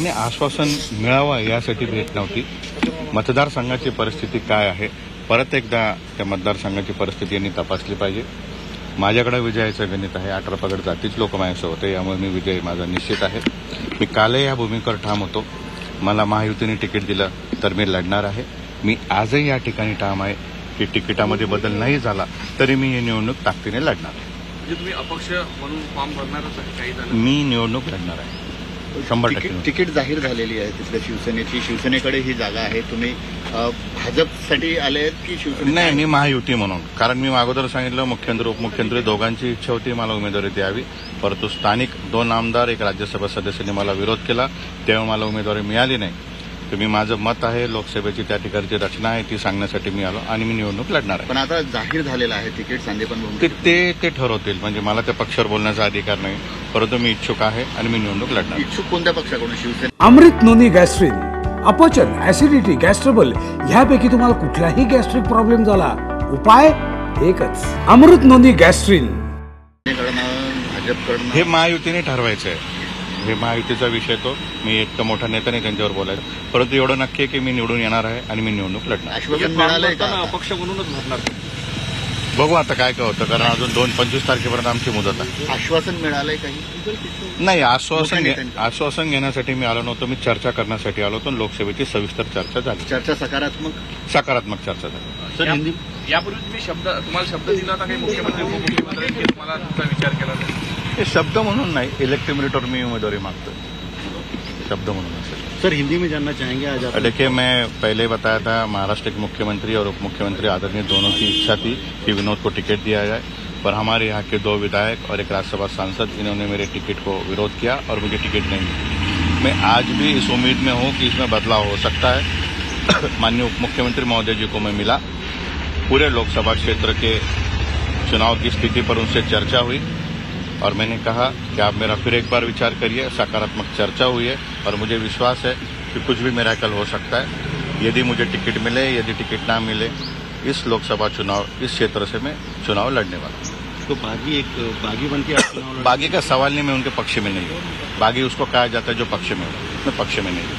आणि आश्वासन मिळावं यासाठी भेट नव्हती. मतदारसंघाची परिस्थिती काय आहे परत एकदा त्या मतदारसंघाची परिस्थिती यांनी तपासली पाहिजे. माझ्याकडे विजयाचं गणित आहे. 18 पगड जातीच लोक माझ्यासोबत होते, यामुळे मी विजय माझा निश्चित आहे. मी कालही या भूमिकेवर ठाम होतो. मला महायुतीने तिकीट दिलं तर मी लढणार आहे. मी आजही या ठिकाणी ठाम आहे की तिकिटामध्ये बदल नाही झाला तरी मी ही निवडणूक ताकदीने लढणार आहे. म्हणजे तुम्ही अपक्ष म्हणून फॉर्म भरणारच आहे काही जण? मी निवडणूक लढणार आहे 100%. तिकीट जाहीर झालेली आहे तिथल्या शिवसेनेची. शिवसेनेकडे ही जागा आहे. तुम्ही भाजपसाठी आले आहेत की शिवसेने? नाही, मी महायुती म्हणून. कारण मी अगोदर सांगितलं मुख्यमंत्री उपमुख्यमंत्री दोघांची इच्छा होती मला उमेदवारी द्यावी, परंतु स्थानिक 2 आमदार 1 राज्यसभा सदस्यांनी मला विरोध केला, तेव्हा मला उमेदवारी मिळाली नाही. तर मी माझं मत आहे लोकसभेची त्या ठिकाणची रचना आहे ती सांगण्यासाठी मी आलो आणि मी निवडणूक लढणार आहे. पण आता जाहीर झालेलं आहे तिकीट संदीपान ते ठरवतील. म्हणजे मला त्या पक्षावर बोलण्याचा अधिकार नाही, परंतु मी इच्छुक आहे आणि मी निवडणूक लढणार. इच्छुक कोणत्या पक्षाकडून? शिवसेना. अमृत नोनी गॅस्ट्रिन, अपचन, ऍसिडिटी, गॅस्ट्रबल ह्यापैकी तुम्हाला कुठलाही गॅस्ट्रिक प्रॉब्लेम झाला, उपाय एकच, अमृत नोनी गॅस्ट्रिन. भाजपकडनं हे महायुतीने ठरवायचं आहे. हे महायुतीचा विषय तो. मी इतका मोठा नेता नाही त्यांच्यावर बोलायचं, परंतु एवढं नक्की आहे की मी निवडून येणार आहे आणि मी निवडणूक लढणार. आश्वासन मिळालंय का? अपक्ष म्हणूनच भरणार? बघू आता काय काय होतं, कारण अजून 25 तारखेपर्यंत आमची मुदत आहे. आश्वासन मिळालंय काही? नाही, आश्वासन घेण्यासाठी मी आलो नव्हतो. मी चर्चा करण्यासाठी आलो होतो. लोकसभेची सविस्तर चर्चा झाली. चर्चा सकारात्मक चर्चा झाली. सर, यापूर्वी तुम्ही तुम्हाला शब्द दिला होता काही मुख्यमंत्री उपमुख्यमंत्र्यांनी तुम्हाला तुमचा विचार केला नाही? हे शब्द म्हणून नाही, इलेक्टिव मेरिटवर मी उम्मीदवारी मागतोय, शब्द म्हणून असेल. सर, हिंदी में जानना चाहेंगे आज आप? देखिए, मैं पहले बताया था महाराष्ट्र के मुख्यमंत्री और उप मुख्यमंत्री आदरणीय दोनों की इच्छा थी कि विनोद को टिकट दिया जाए, पर हमारे यहाँ के 2 विधायक और 1 राज्यसभा सांसद इन्होंने मेरे टिकट को विरोध किया और मुझे टिकट नहीं मिली. मैं आज भी इस उम्मीद में हूँ कि इसमें बदलाव हो सकता है. माननीय उप मुख्यमंत्री महोदय जी को मैं मिला, पूरे लोकसभा क्षेत्र के चुनाव की स्थिति पर उनसे चर्चा हुई और मैंने कहा कि आप मेरा फिर एक बार विचार करिए. सकारात्मक चर्चा हुई है और मुझे विश्वास है कि कुछ भी मिरेकल हो सकता है. यदि मुझे टिकट मिले, यदि टिकट ना मिले, इस लोकसभा चुनाव इस क्षेत्र से मैं चुनाव लड़ने वाला हूँ. तो बागी बन के बागी का सवाल नहीं, मैं उनके पक्ष में नहीं हूँ. बागी उसको कहा जाता है जो पक्ष में हो, मैं पक्ष में नहीं हूँ.